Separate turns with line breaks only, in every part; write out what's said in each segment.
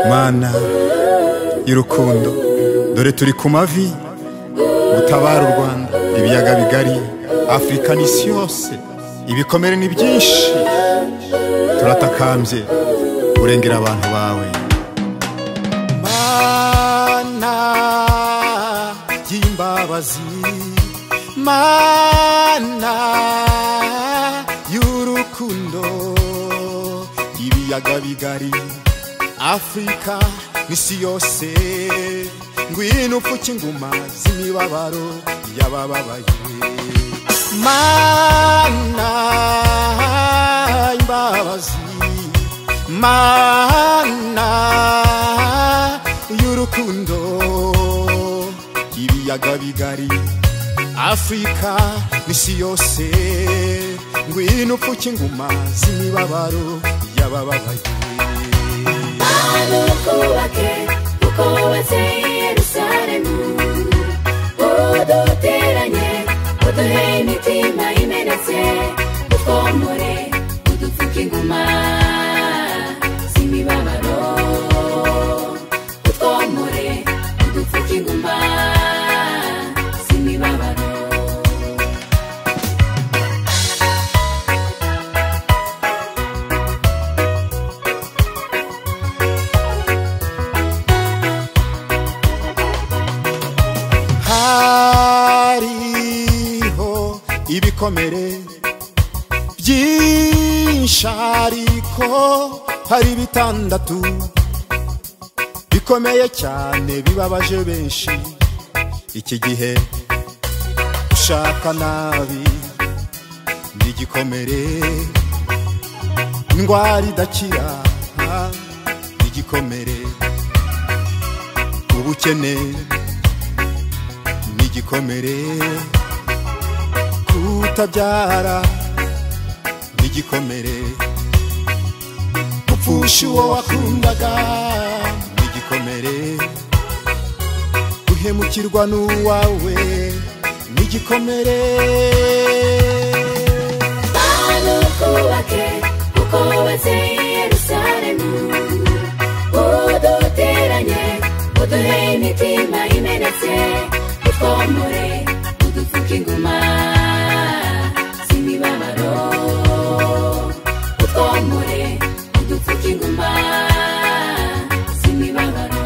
Mana y'urukundo, dore turi ku mavi gutabara u Rwanda, ibiyaga bigari, Afrika n'isi yose. Ibikomere ni byinshi, turatakambye urengera abantu bawe. Mana y'imbabazi, Mana y'urukundo, ibiyaga bigari, Afrika n'isi yose, ngwino upfuke inguma z'imibabaro y'abababaye. Mana y'imbabazi, Mana y'urukundo, ibiyaga bigari, Afrika n'isi yose, ngwino upfuke inguma z'imibabaro y'abababaye.
Ukubake uko wubatse Yerusalemu, uduteranye uduhe imitima imenetse, utwomore udupfuke inguma z'imibabaro, utwomore udupfuke inguma z'imibabaro.
Hariho ibikomere byinshi, ariko hari bitandatu bikomeye cyane bibabaje benshi. Iki gihe ushaka nabi n'igikomere, indwara idakira n'igikomere, ubukene n'igikomere, kutabyara n'igikomere, gupfusha uwo wakundaga n'igikomere, guhemukirwa n'uwawe n'igikomere.
Mana ukubake uko wubatse Yerusalemu, uduteranye uduhe imitima imenetse, utwomore udupfuke inguma z'imibabaro, utwomore udupfuke inguma z'imibabaro.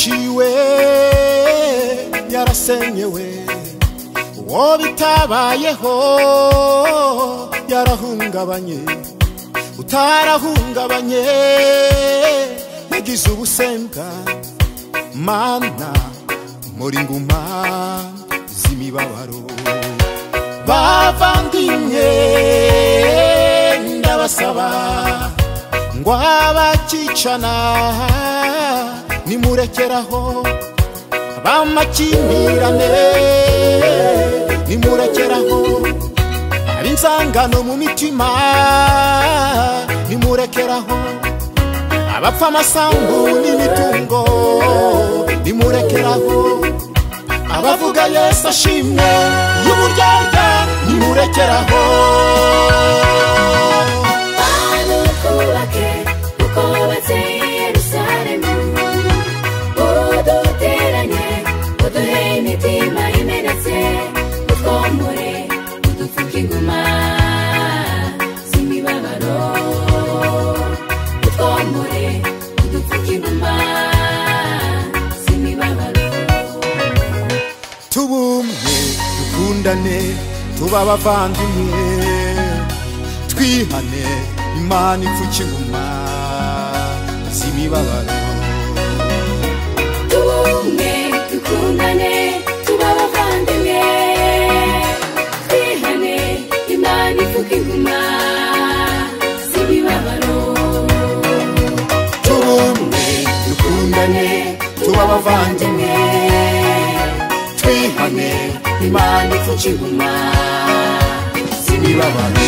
Ciwe yarasenyewe, uwo bitabayeho yarahungabanye, utarahungabanye yagize ubusembwa. Mana muri nguma z'imibabaro, bavandimwe ndabasaba ngo abakicana nimurekeraho, abamakimbirane nimurekeraho, ab'inzangano mu mitima nimurekeraho, abapfa amasambu n'imitungo nimurekeraho, abavuga Yesu ashimwe y'uburyarya nimurekeraho.
Mana ukubake uko wubatse Yerusalemu, uduteranye uduhe imitima imenetse, utwomore udupfuke inguma z'imibabaro, utwomore udupfuke inguma z'imibabaro.
Tubumwe dukundane tuba abavandimwe, twihane Imana ipfuke inguma z'imibabaro.
Tubumwe dukundane tuba abavandimwe, twihane Imana ipfuke inguma z'imibabaro.
Tubumwe dukundane tuba abavandimwe, twihane
Imana ipfuka inguma sinibabara